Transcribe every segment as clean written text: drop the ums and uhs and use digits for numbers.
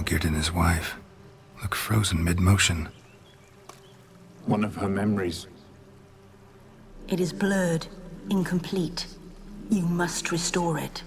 Olgierd and his wife look frozen mid-motion. One of her memories. It is blurred, incomplete. You must restore it.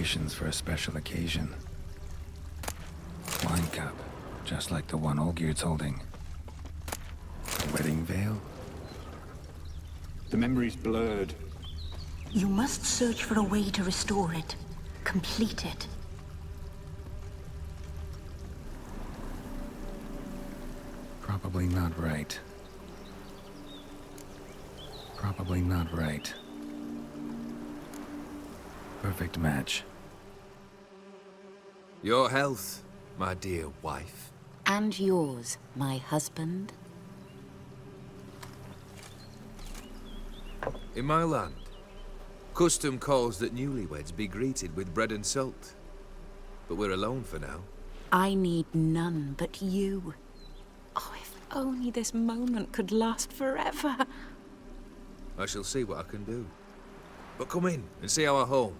decorations for a special occasion. Wine cup, just like the one Olgierd's holding. A wedding veil? The memory's blurred. You must search for a way to restore it. Complete it. Probably not right. Probably not right. Perfect match. Your health, my dear wife. And yours, my husband. In my land, custom calls that newlyweds be greeted with bread and salt. But we're alone for now. I need none but you. Oh, if only this moment could last forever. I shall see what I can do. But come in and see our home.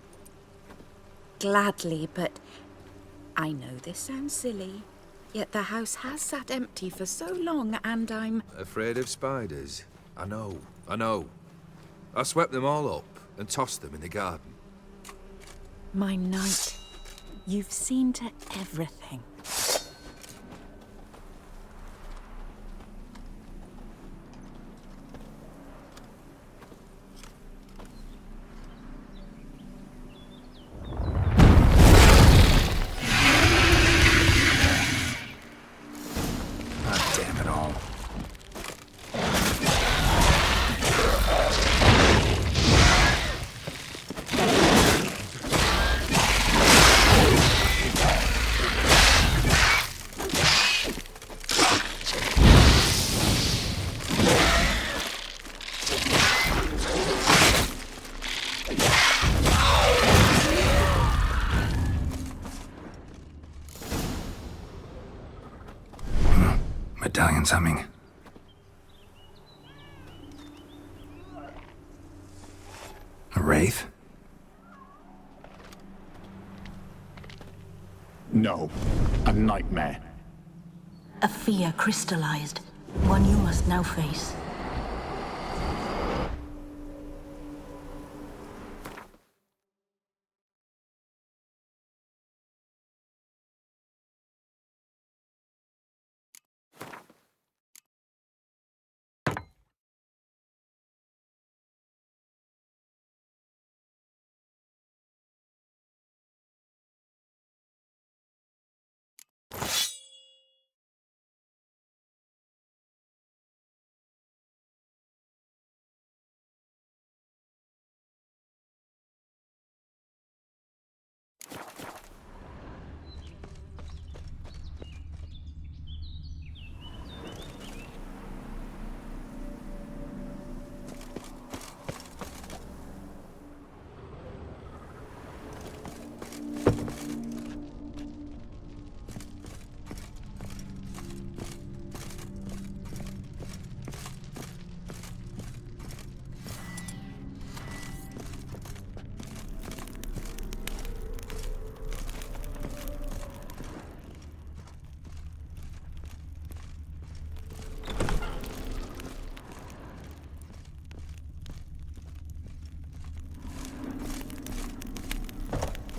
Gladly, but I know this sounds silly, yet the house has sat empty for so long, and I'm Afraid of spiders? I know, I know. I swept them all up and tossed them in the garden. my knight. You've seen to everything. Ah, damn it all. Medallion's humming. A wraith? No, a nightmare. A fear crystallized, one you must now face.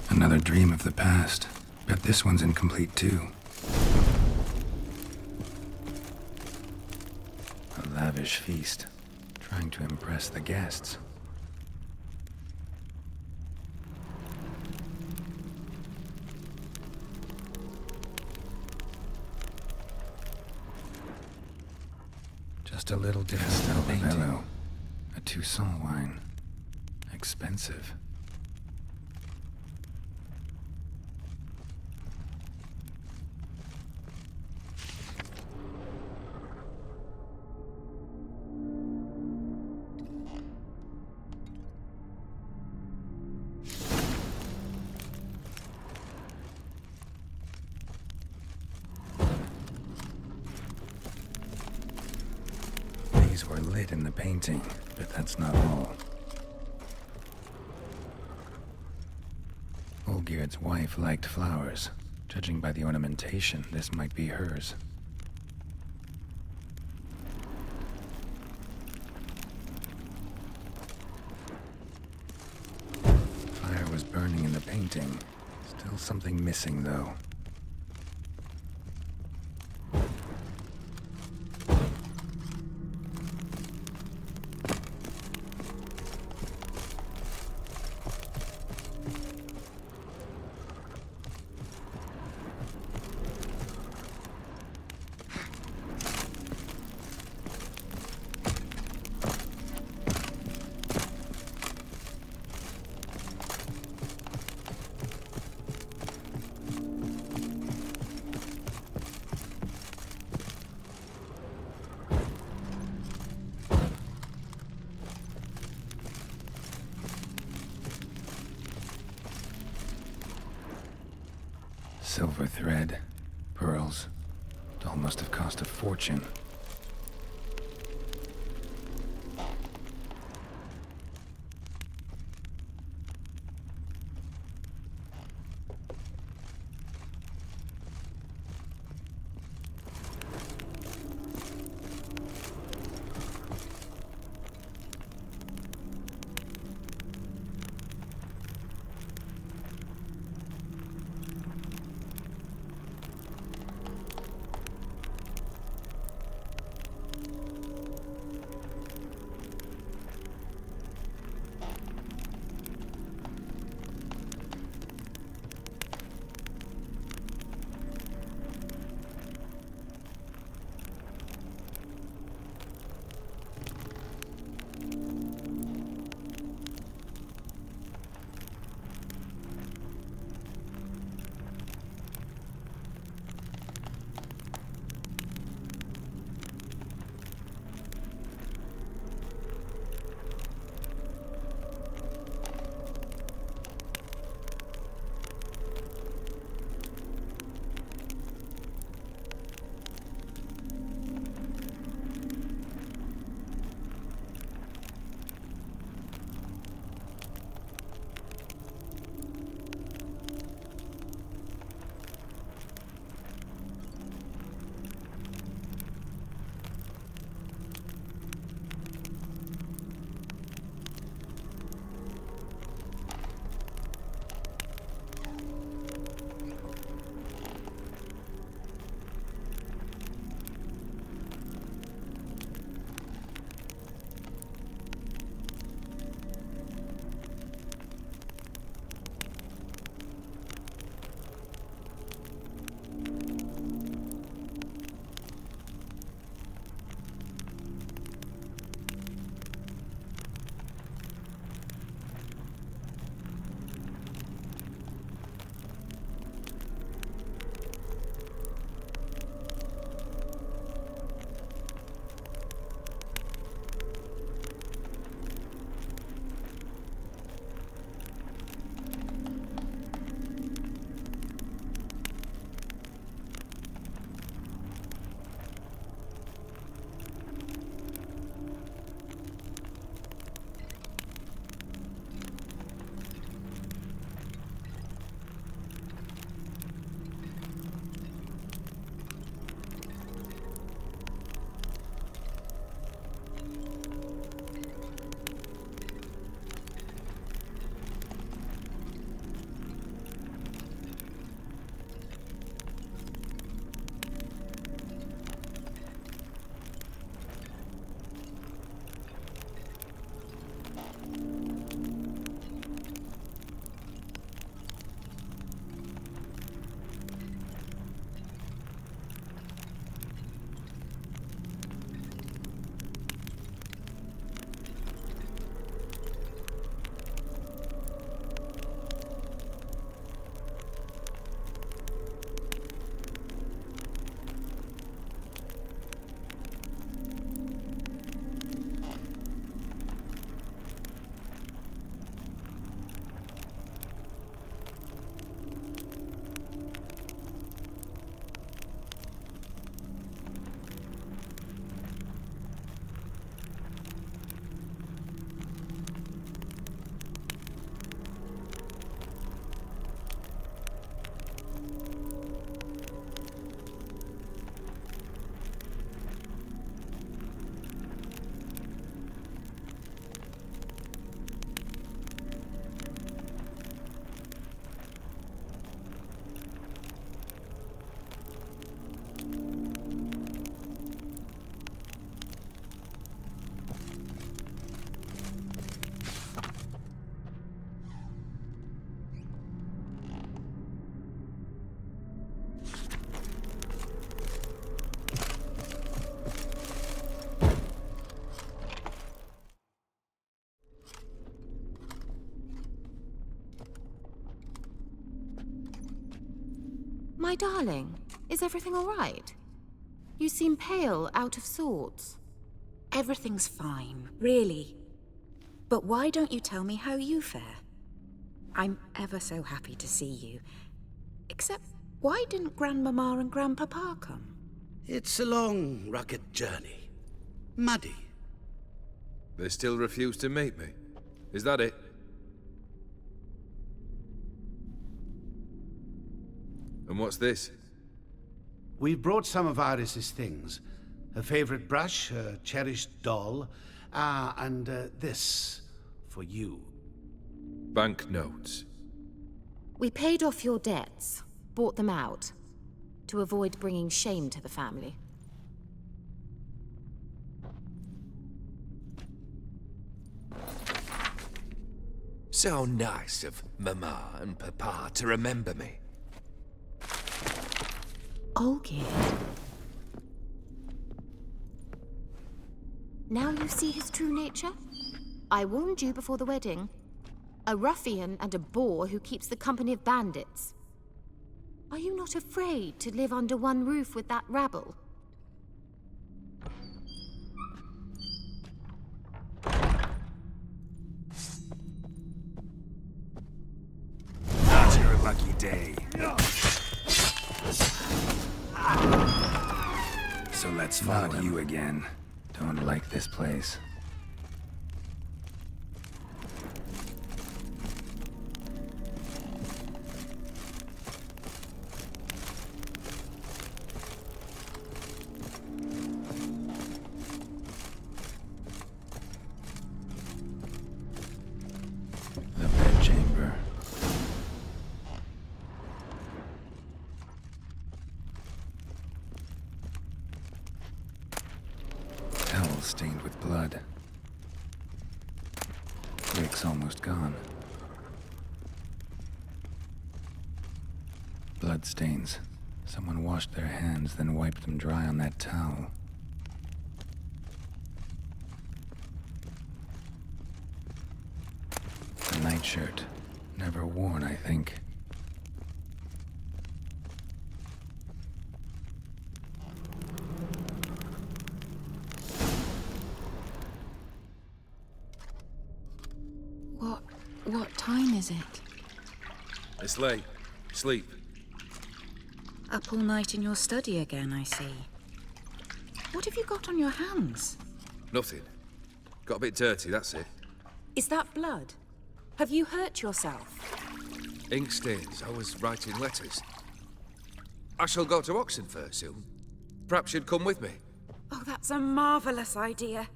Another dream of the past. Bet this one's incomplete too. A lavish feast, trying to impress the guests. Just a little different painting. A Toussaint wine. Expensive. These were lit in the painting, but that's not all. Olgierd's wife liked flowers. Judging by the ornamentation, this might be hers. Fire was burning in the painting. painting. Still something missing, though. Silver thread, pearls. It all must have cost a fortune. My darling, is everything all right? You seem pale, out of sorts. Everything's fine, really. But why don't you tell me how you fare? I'm ever so happy to see you. Except, why didn't Grandmama and Grandpapa come? It's a long, rugged journey. Muddy. They still refuse to meet me. Is that it? And what's this? We've brought some of Iris's things. Her favorite brush, her cherished doll, and this for you. Banknotes. We paid off your debts, bought them out, to avoid bringing shame to the family. So nice of Mama and Papa to remember me. Olgierd. Now you see his true nature? I warned you before the wedding. A ruffian and a boor who keeps the company of bandits. Are you not afraid to live under one roof with that rabble? Not your lucky day. So let's follow you again. Don't like this place. The bedchamber. Towel stained with blood. Rick's almost gone. Blood stains. Someone washed their hands, then wiped them dry on that towel. A nightshirt. Never worn, I think. What time is it? It's late. Sleep. Up all night in your study again, I see. What have you got on your hands? Nothing. Got a bit dirty, that's it. Is that blood? Have you hurt yourself? Ink stains. I was writing letters. I shall go to Oxenfurt soon. Perhaps you'd come with me. Oh, that's a marvelous idea.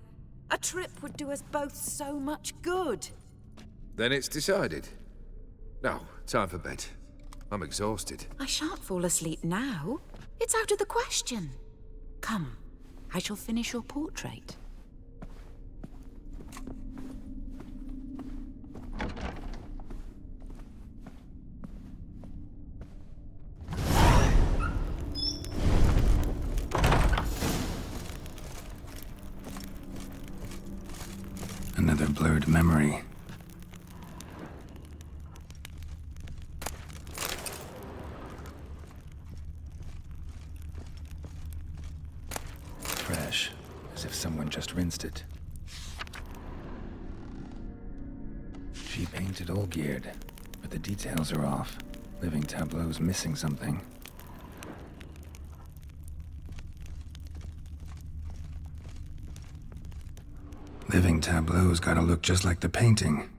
A trip would do us both so much good. Then it's decided. Now, time for bed. I'm exhausted. I shan't fall asleep now. It's out of the question. Come, I shall finish your portrait. Another blurred memory. Fresh, as if someone just rinsed it. She painted Olgierd, but the details are off. Living Tableau's missing something. Living Tableau's gotta look just like the painting.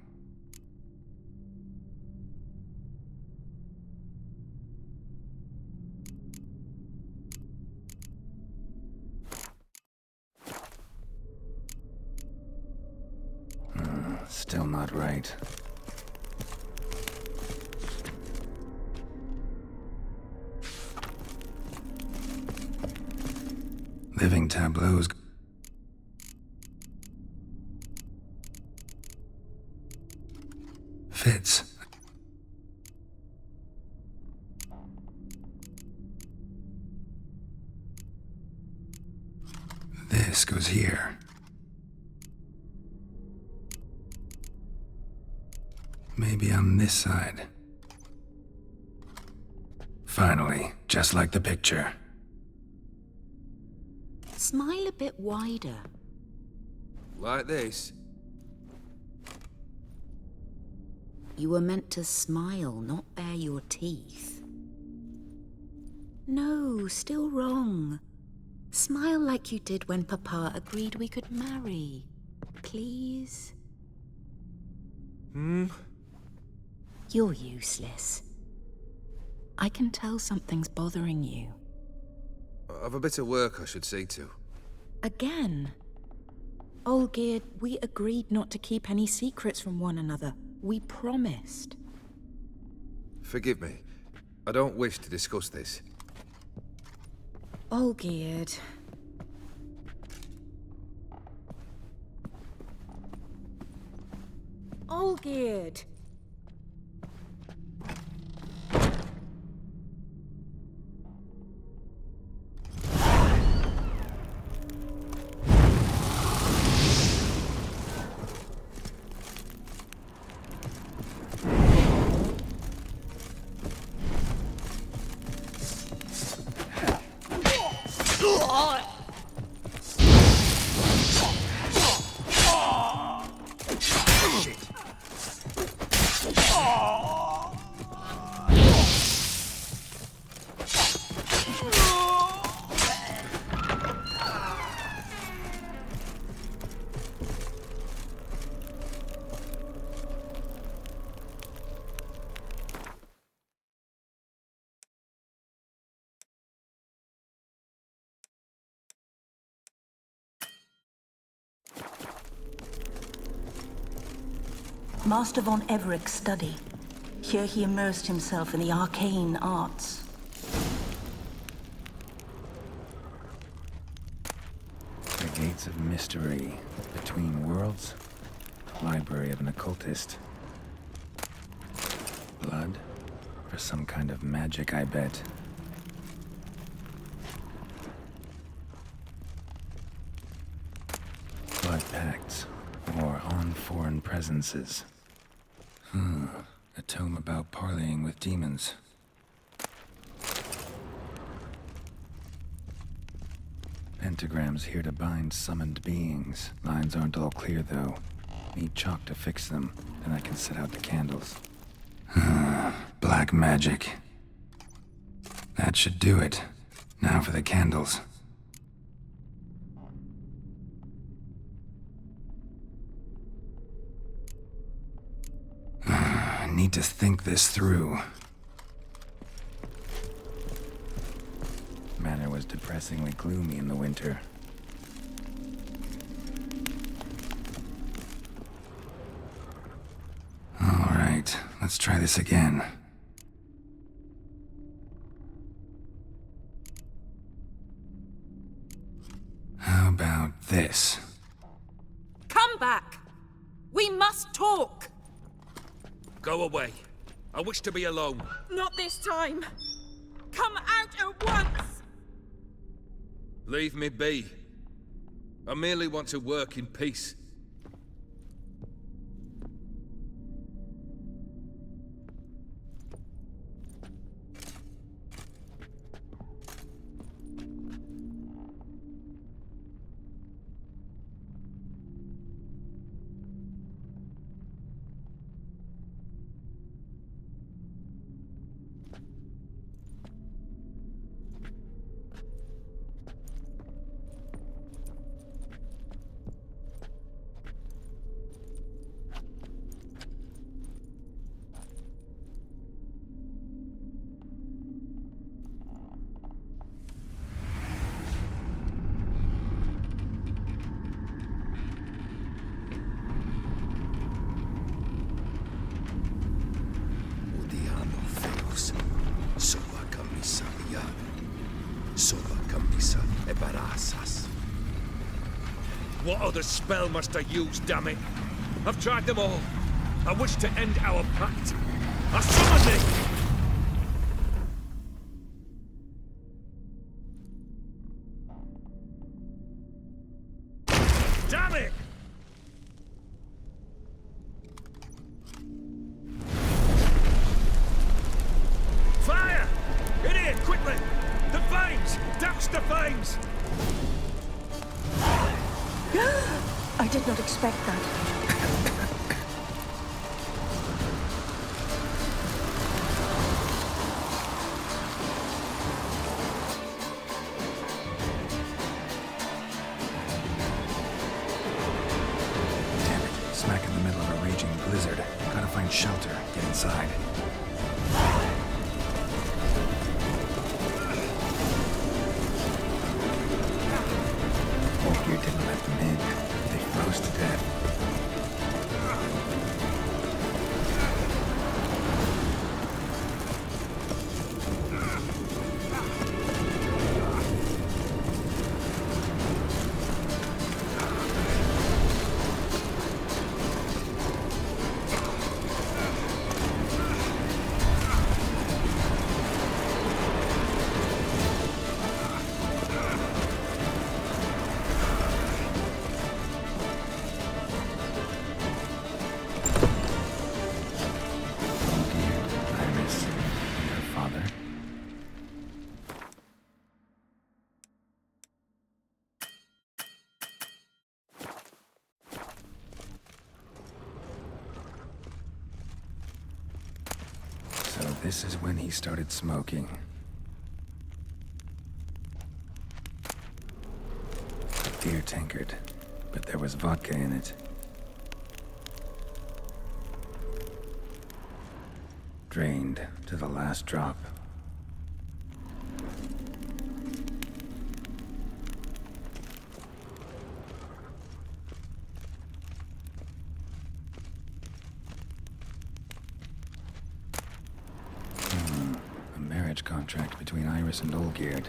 Still not right. Living Tableau's fits. This goes here. Maybe on this side. Finally, just like the picture. Smile a bit wider. Like this? You were meant to smile, not bare your teeth. No, still wrong. Smile like you did when Papa agreed we could marry. Please? You're useless. I can tell something's bothering you. I've a bit of work I should see to. Again? Olgierd, we agreed not to keep any secrets from one another. We promised. Forgive me. I don't wish to discuss this. Olgierd. Olgierd! Master von Everett's study. Here he immersed himself in the arcane arts. The gates of mystery between worlds. Library of an occultist. Blood? For some kind of magic, I bet. Blood pacts, or on foreign presences. A tome about parleying with demons. Pentagrams here to bind summoned beings. Lines aren't all clear, though. Need chalk to fix them, then I can set out the candles. Black magic. That should do it. Now for the candles. I need to think this through. Manor was depressingly gloomy in the winter. All right, let's try this again. How about this? Come back! We must talk! Go away. I wish to be alone. Not this time! Come out at once! Leave me be. I merely want to work in peace. What other spell must I use, damn it? I've tried them all. I wish to end our pact. I summon thee! Damn it! Fire! It flames! I did not expect that. Damn it. Smack in the middle of a raging blizzard. Gotta find shelter. Get inside. Old Gear didn't let them in. They froze to death. Iris, and her father. So this is when he started smoking. Beer tankard, but there was vodka in it. Drained to the last drop. A marriage contract between Iris and Olgierd.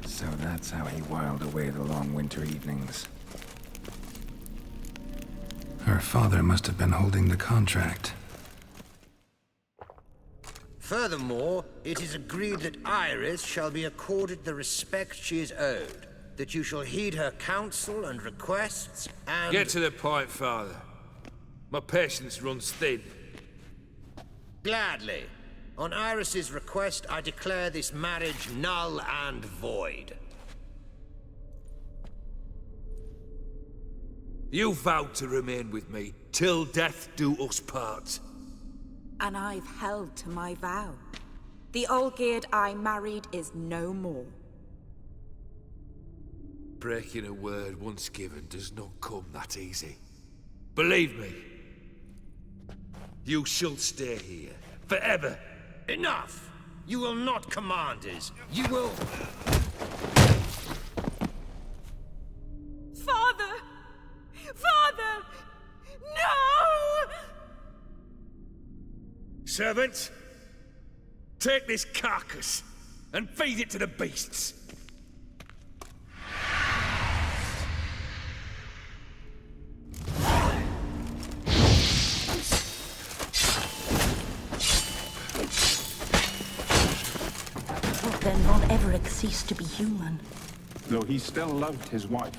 So that's how he whiled away the long winter evenings. Her father must have been holding the contract. Furthermore, it is agreed that Iris shall be accorded the respect she is owed, that you shall heed her counsel and requests, and... Get to the point, Father. My patience runs thin. Gladly. On Iris's request, I declare this marriage null and void. You vowed to remain with me, till death do us part. And I've held to my vow. The Olgierd I married is no more. Breaking a word once given does not come that easy. Believe me. You shall stay here, forever. Enough! You will not command us. You will... Father! Father! No! Servant, take this carcass and feed it to the beasts. Then Von Everett ceased to be human. Though he still loved his wife.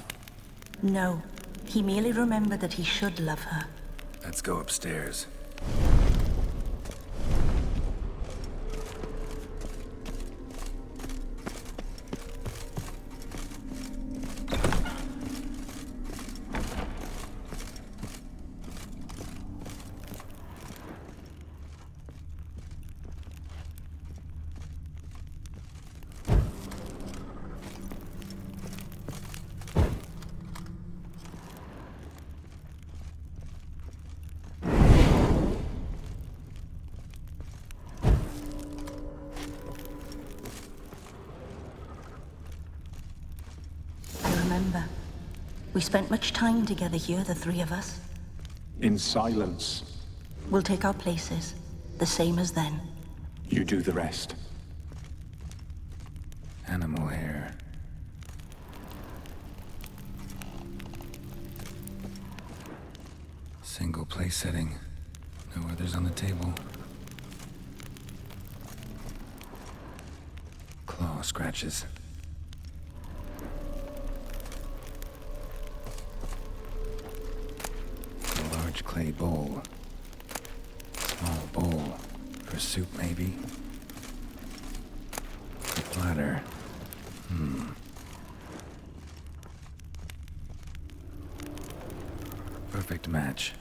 No, he merely remembered that he should love her. Let's go upstairs. We spent much time together here, the three of us. In silence. We'll take our places, the same as then. You do the rest. Animal hair. Single place setting. No others on the table. Claw scratches. clay bowl. Small bowl. For soup, maybe? A platter. Perfect match.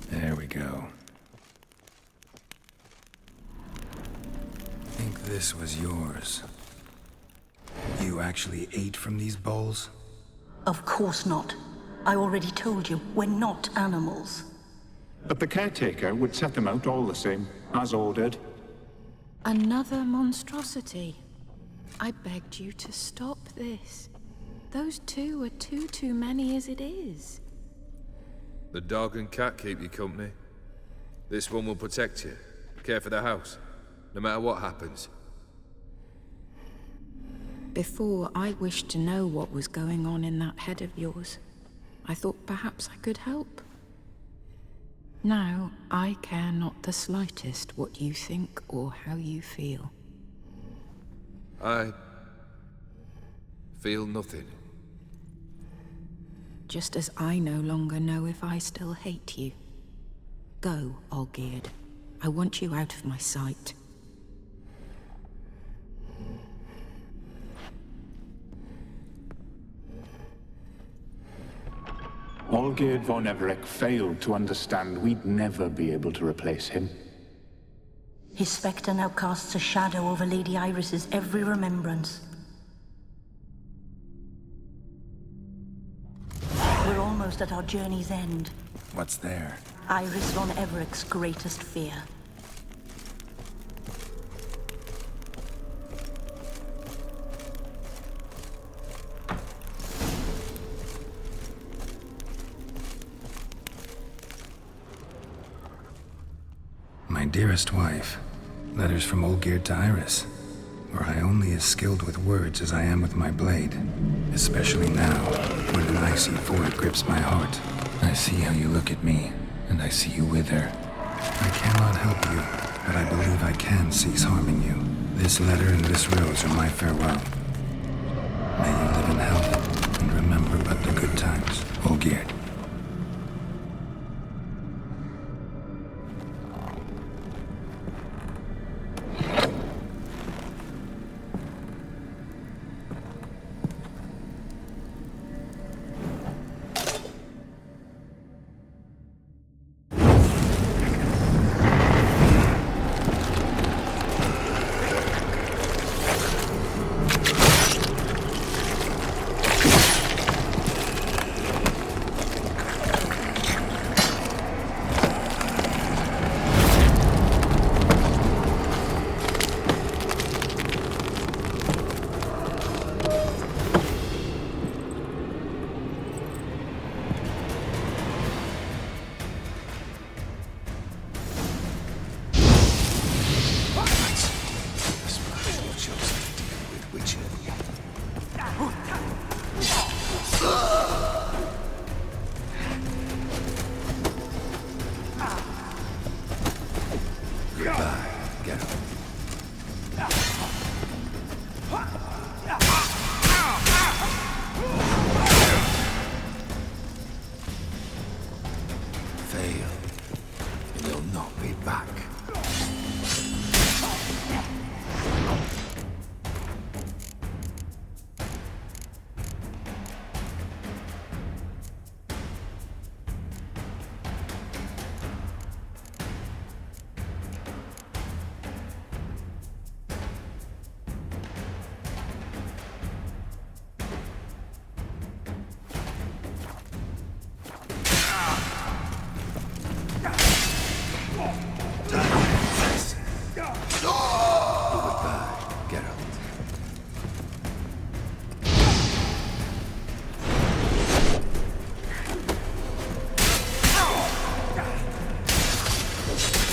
There we go. Think this was yours. You actually ate from these bowls? Of course not. I already told you, we're not animals. But the caretaker would set them out all the same, as ordered. Another monstrosity. I begged you to stop this. Those two are too many as it is. The dog and cat keep you company. This one will protect you, care for the house, no matter what happens. Before, I wished to know what was going on in that head of yours. I thought perhaps I could help. Now, I care not the slightest what you think or how you feel. I feel nothing. Just as I no longer know if I still hate you. Go, Olgierd. I want you out of my sight. Olgierd von Everec failed to understand we'd never be able to replace him. His spectre now casts a shadow over Lady Iris's every remembrance. We're almost at our journey's end. What's there? Iris von Everec's greatest fear. My dearest wife. Letters from Olgierd to Iris. Were I only as skilled with words as I am with my blade. Especially now, when an icy void grips my heart. I see how you look at me, and I see you wither. I cannot help you, but I believe I can cease harming you. This letter and this rose are my farewell. May you live in health, and remember but the good times, Olgierd.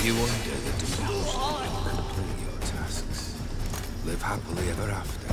You wonder that tomorrow you complete your tasks. Live happily ever after.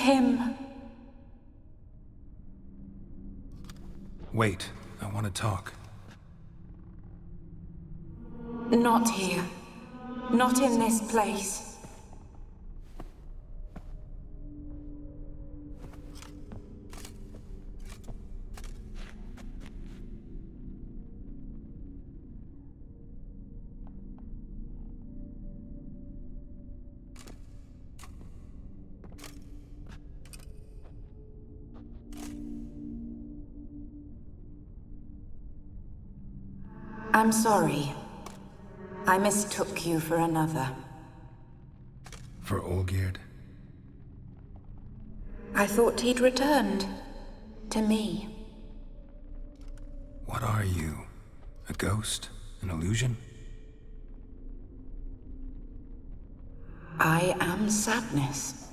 him. Wait, I want to talk. Not here. Not in this place. I'm sorry. I mistook you for another. For Olgierd? I thought he'd returned. To me. What are you? A ghost? An illusion? I am sadness.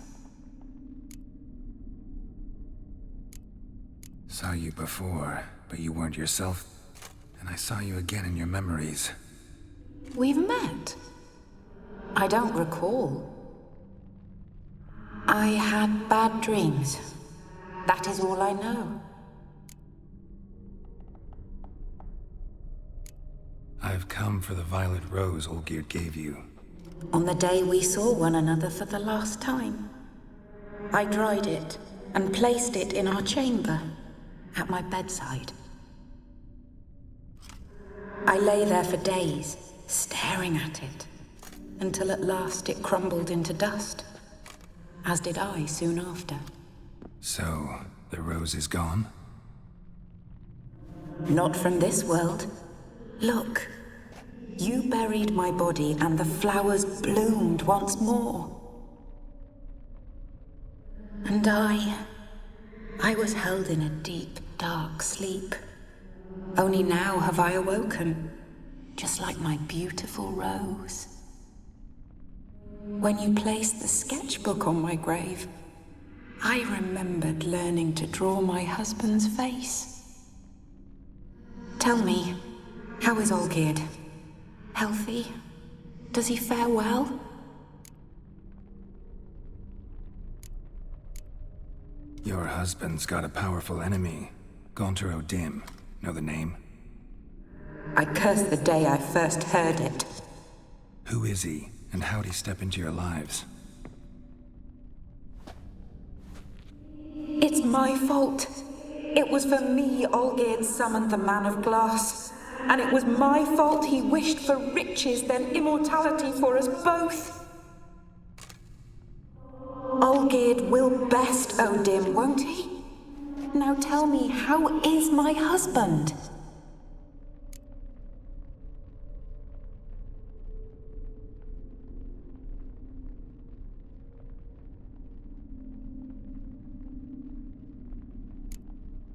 Saw you before, but you weren't yourself. And I saw you again in your memories. We've met. I don't recall. I had bad dreams. That is all I know. I've come for the violet rose Olgierd gave you. On the day we saw one another for the last time, I dried it and placed it in our chamber, at my bedside. I lay there for days, staring at it, until at last it crumbled into dust, as did I soon after. So, the rose is gone? Not from this world. Look, you buried my body and the flowers bloomed once more. And I was held in a deep, dark sleep. Only now have I awoken, just like my beautiful rose. When you placed the sketchbook on my grave, I remembered learning to draw my husband's face. Tell me, how is Olgierd? Healthy? Does he fare well? Your husband's got a powerful enemy. Gaunter O'Dim. Know the name? I curse the day I first heard it. Who is he, and how'd he step into your lives? It's my fault. It was for me Olgierd summoned the Man of Glass. And it was my fault he wished for riches, then immortality for us both. Olgierd will best O'Dim, won't he? Now tell me, how is my husband?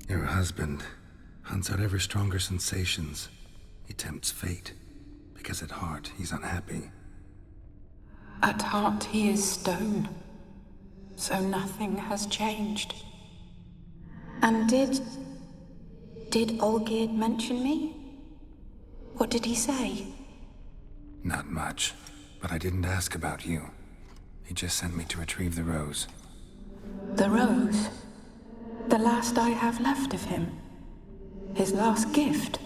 Your husband hunts out ever stronger sensations. He tempts fate, because at heart he's unhappy. At heart he is stone, so nothing has changed. And did Olgierd mention me? What did he say? Not much, but I didn't ask about you. He just sent me to retrieve the rose. The rose? The last I have left of him? His last gift?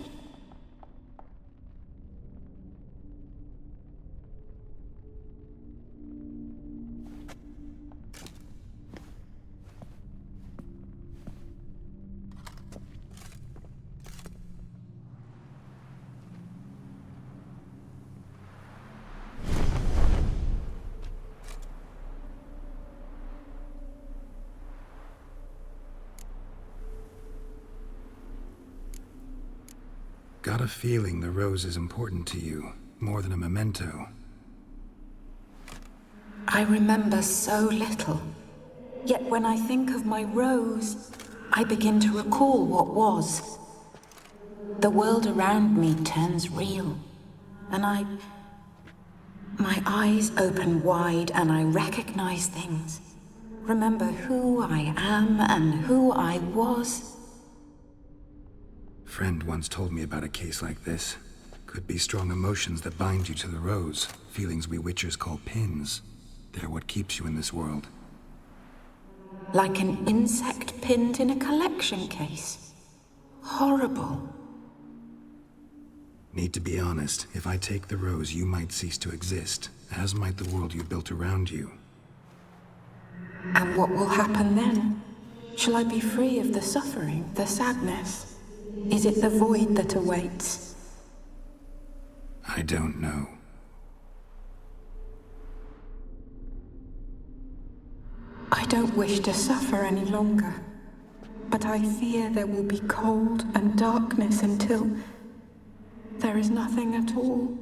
Got a feeling the rose is important to you, more than a memento. I remember so little. Yet when I think of my rose, I begin to recall what was. The world around me turns real, and my eyes open wide and I recognize things. Remember who I am and who I was. Friend once told me about a case like this. Could be strong emotions that bind you to the rose, feelings we Witchers call pins. They're what keeps you in this world. Like an insect pinned in a collection case. Horrible. Need to be honest, if I take the rose, you might cease to exist, as might the world you built around you. And what will happen then? Shall I be free of the suffering, the sadness? Is it the void that awaits? I don't know. I don't wish to suffer any longer, but I fear there will be cold and darkness until there is nothing at all.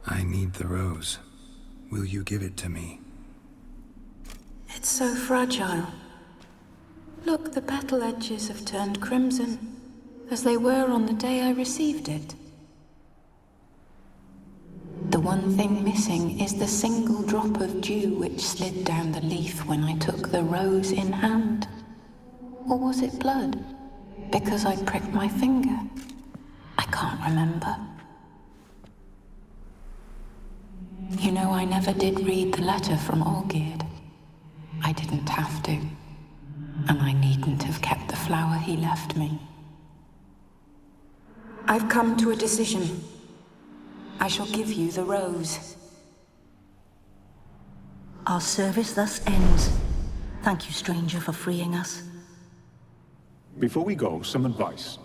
I need the rose. Will you give it to me? It's so fragile. Look, the petal edges have turned crimson, as they were on the day I received it. The one thing missing is the single drop of dew which slid down the leaf when I took the rose in hand. Or was it blood? Because I pricked my finger. I can't remember. You know, I never did read the letter from Olgierd. I didn't have to. And I needn't have kept the flower he left me. I've come to a decision. I shall give you the rose. Our service thus ends. Thank you, stranger, for freeing us. Before we go, some advice.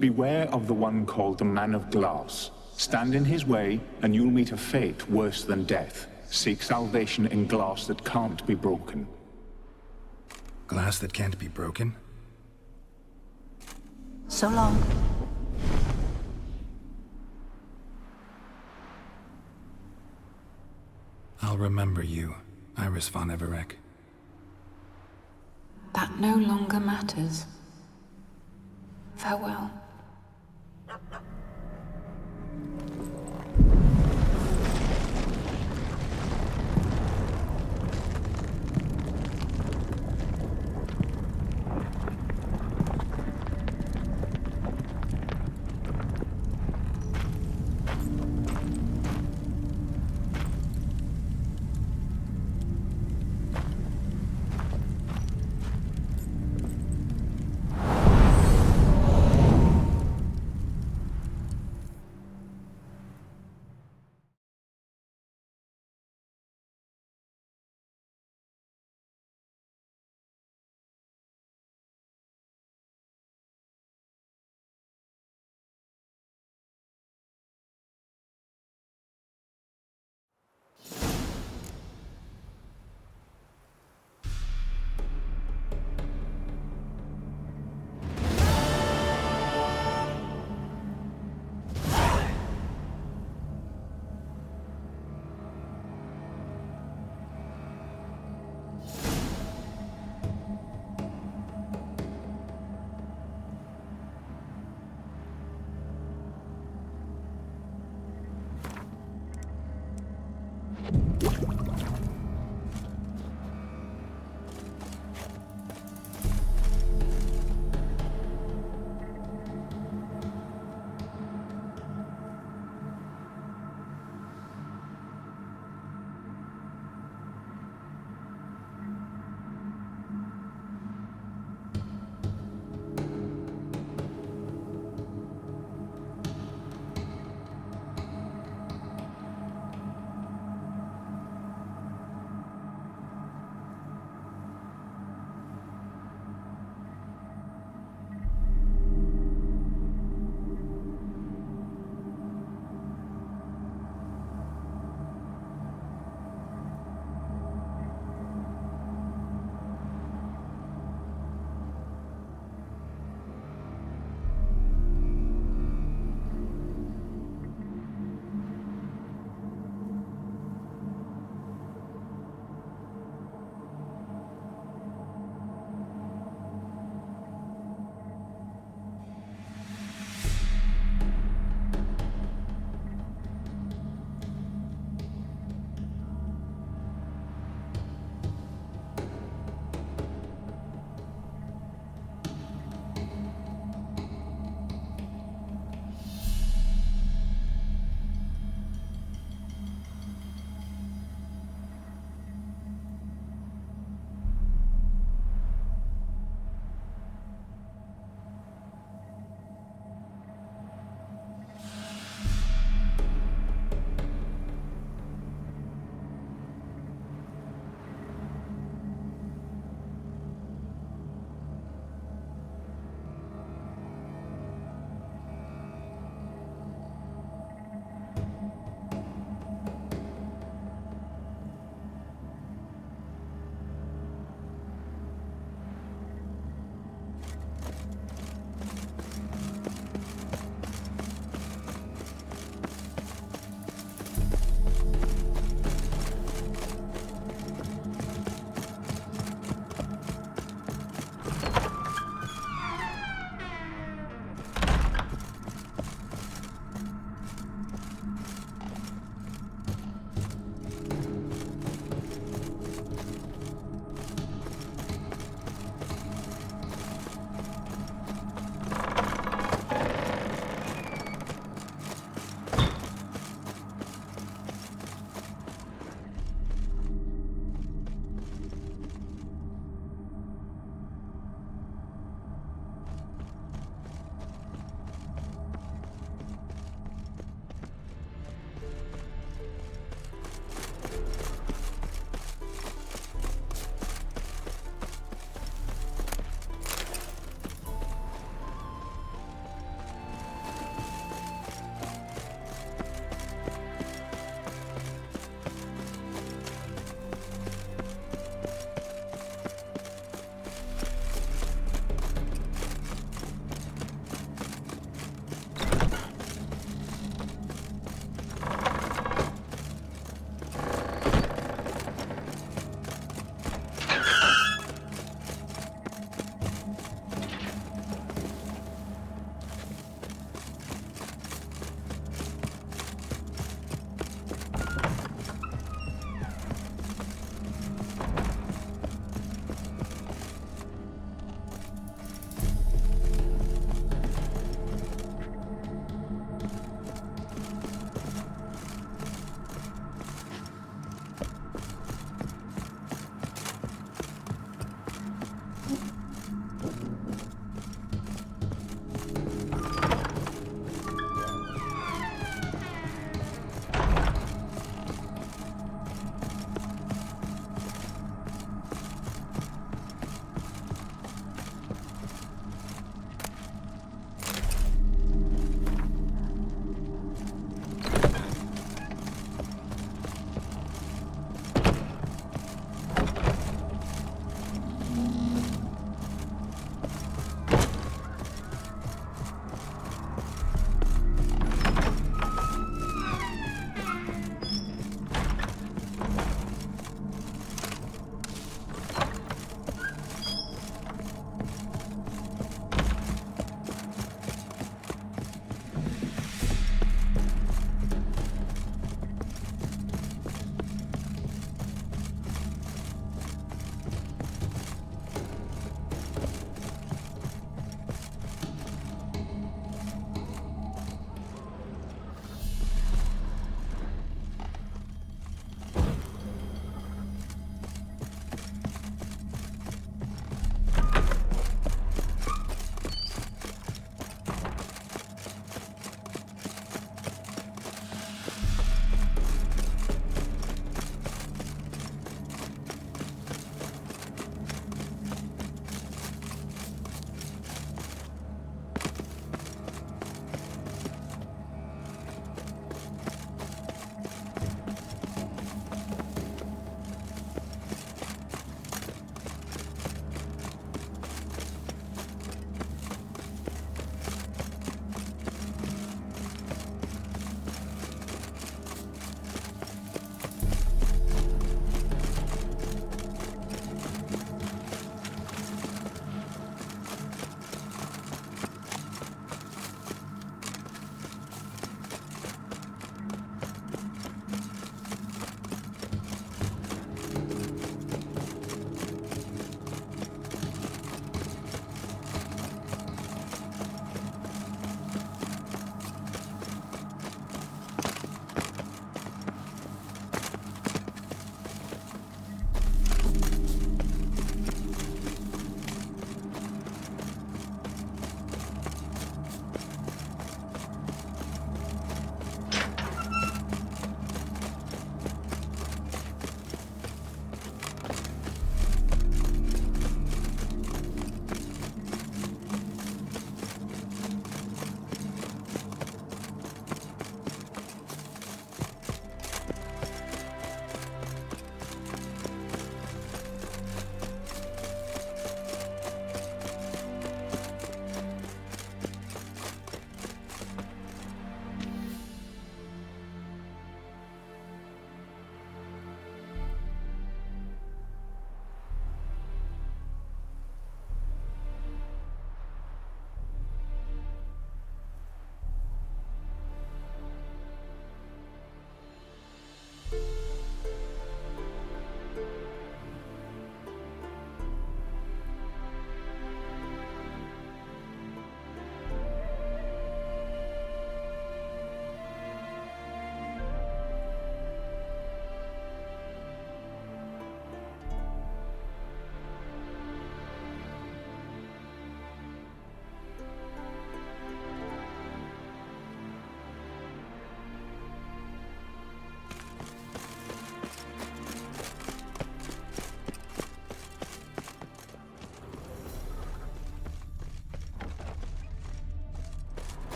Beware of the one called the Man of Glass. Stand in his way, and you'll meet a fate worse than death. Seek salvation in glass that can't be broken. Glass that can't be broken? So long. I'll remember you, Iris von Everec. That no longer matters. Farewell.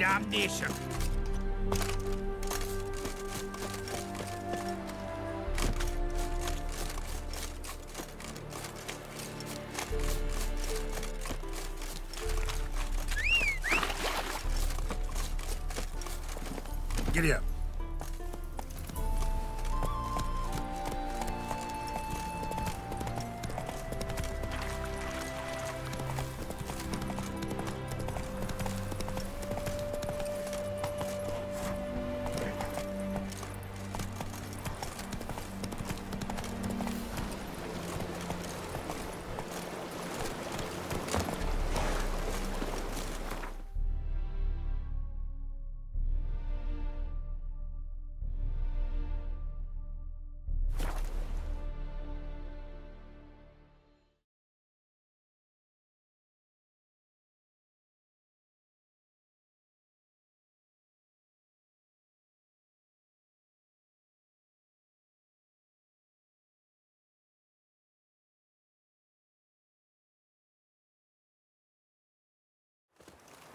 damnation! Giddy up.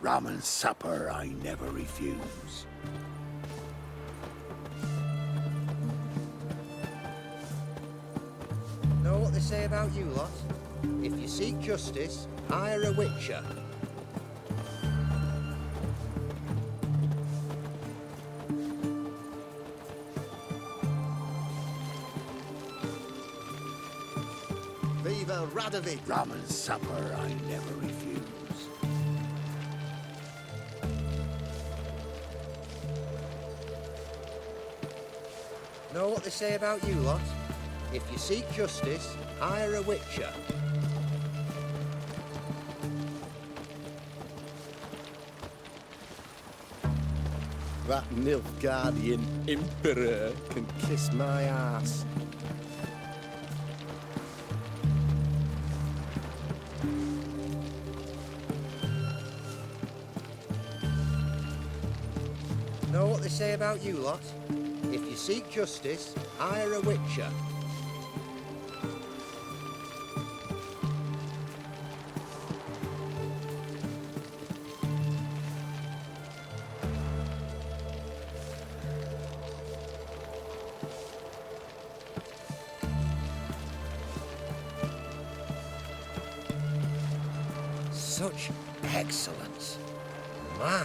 Ramen supper I never refuse. Know what they say about you lot? If you seek justice, hire a witcher. Viva Radovid! Ramen supper I never refuse. Know what they say about you lot? If you seek justice, hire a witcher. That Nilfgaardian Emperor can kiss my ass. Know what they say about you lot? If you seek justice, hire a witcher. Such excellence. My.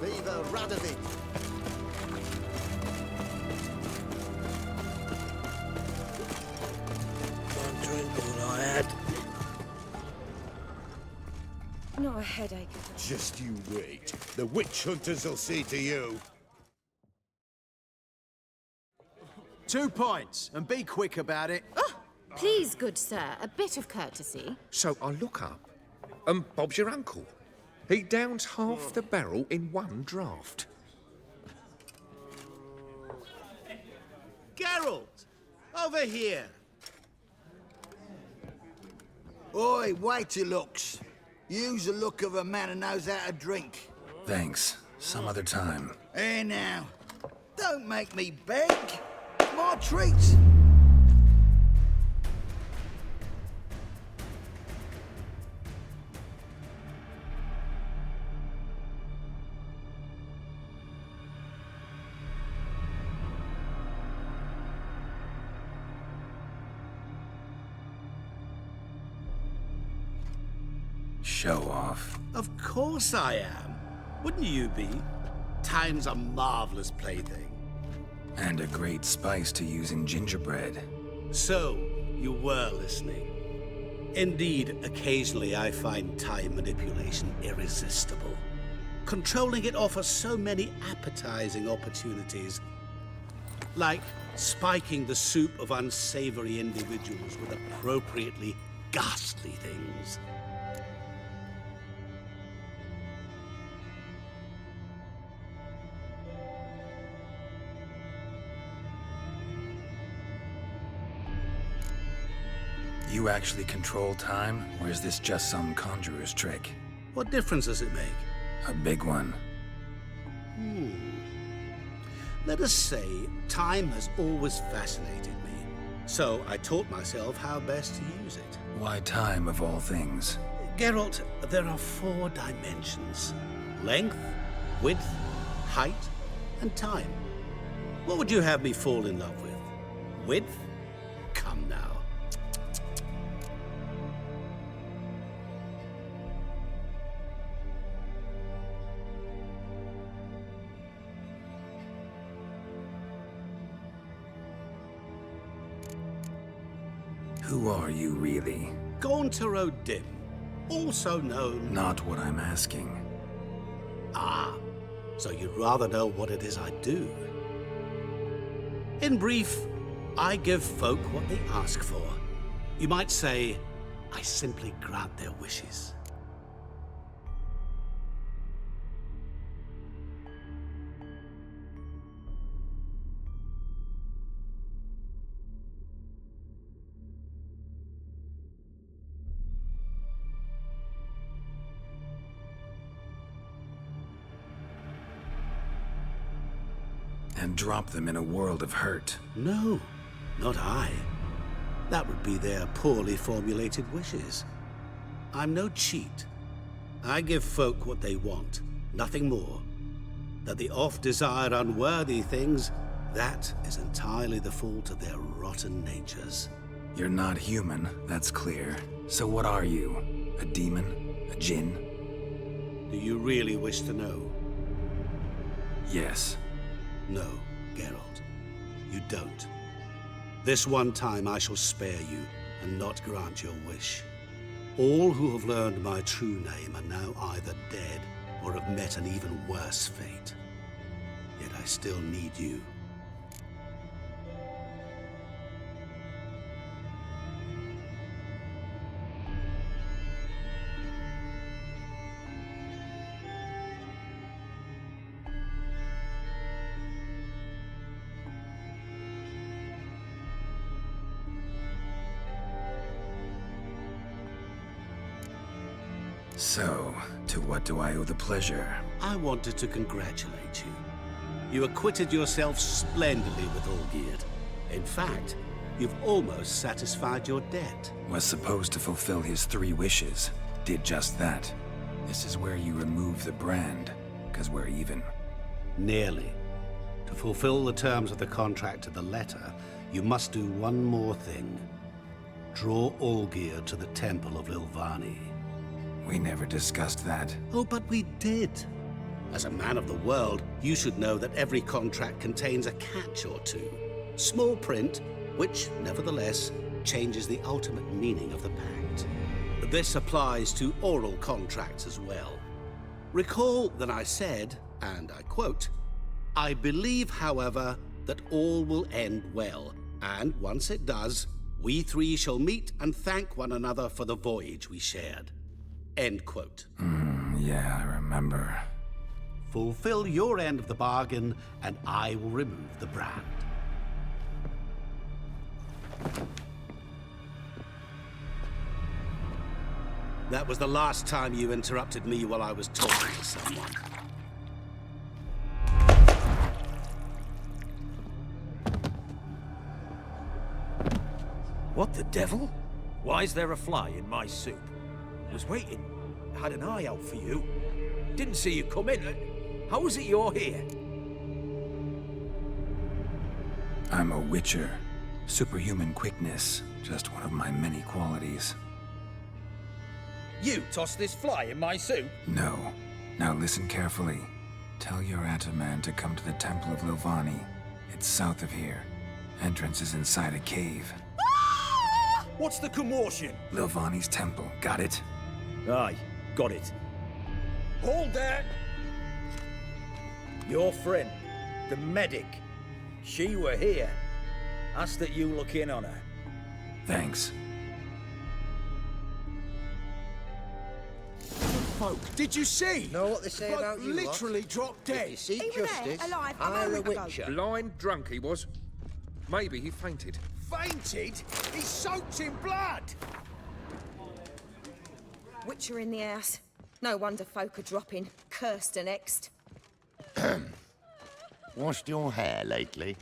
Viva Radovid! One drink all I had. Not a headache. Just you wait. The witch hunters will see to you. 2 points, and be quick about it. Oh, please, good sir, a bit of courtesy. So I look up, and Bob's your uncle. He downs half the barrel in one draught. Geralt! Over here! Oi, waiter looks. Use the look of a man who knows how to drink. Thanks. Some other time. Here now. Don't make me beg. My treat. Show off. Of course I am. Wouldn't you be? Time's a marvelous plaything. And a great spice to use in gingerbread. So, you were listening. Indeed, occasionally I find time manipulation irresistible. Controlling it offers so many appetizing opportunities. Like spiking the soup of unsavory individuals with appropriately ghastly things. You actually control time, or is this just some conjurer's trick? What difference does it make? A big one. Let us say, time has always fascinated me. So I taught myself how best to use it. Why time of all things? Geralt, there are 4 dimensions. Length, width, height, and time. What would you have me fall in love with? Width? Come now. Who are you, really? Gaunter O'Dim, also known... Not what I'm asking. Ah, so you'd rather know what it is I do. In brief, I give folk what they ask for. You might say, I simply grant their wishes. And drop them in a world of hurt. No, not I. That would be their poorly formulated wishes. I'm no cheat. I give folk what they want, nothing more. That the oft-desired unworthy things, that is entirely the fault of their rotten natures. You're not human, that's clear. So what are you? A demon? A djinn? Do you really wish to know? Yes. No, Geralt. You don't. This one time I shall spare you and not grant your wish. All who have learned my true name are now either dead or have met an even worse fate. Yet I still need you. So, to what do I owe the pleasure? I wanted to congratulate you. You acquitted yourself splendidly with Olgierd. In fact, you've almost satisfied your debt. Was supposed to fulfill his 3 wishes. Did just that. This is where you remove the brand, because we're even. Nearly. To fulfill the terms of the contract to the letter, you must do one more thing. Draw Olgierd to the Temple of Lilvani. We never discussed that. Oh, but we did. As a man of the world, you should know that every contract contains a catch or two. Small print, which, nevertheless, changes the ultimate meaning of the pact. This applies to oral contracts as well. Recall that I said, and I quote, "I believe, however, that all will end well, and once it does, we 3 shall meet and thank one another for the voyage we shared." End quote. Yeah, I remember. Fulfill your end of the bargain, and I will remove the brand. That was the last time you interrupted me while I was talking to someone. What the devil? Why is there a fly in my soup? Was waiting. Had an eye out for you. Didn't see you come in. How is it you're here? I'm a Witcher. Superhuman quickness. Just one of my many qualities. You tossed this fly in my soup? No. Now listen carefully. Tell your Ataman to come to the Temple of Lilvani. It's south of here. Entrance is inside a cave. What's the commotion? Lilvani's temple. Got it? Aye, got it. Hold there! Your friend, the medic. She were here. Ask that you look in on her. Thanks. Folk, did you see? Know what they say about you, lot? Literally dropped If dead. you seek He was justice, there, alive, hire a ago. Witcher. Blind drunk he was. Maybe he fainted. Fainted? He's soaked in blood. Witcher in the house. No wonder folk are dropping. Cursed and exed. Washed your hair lately?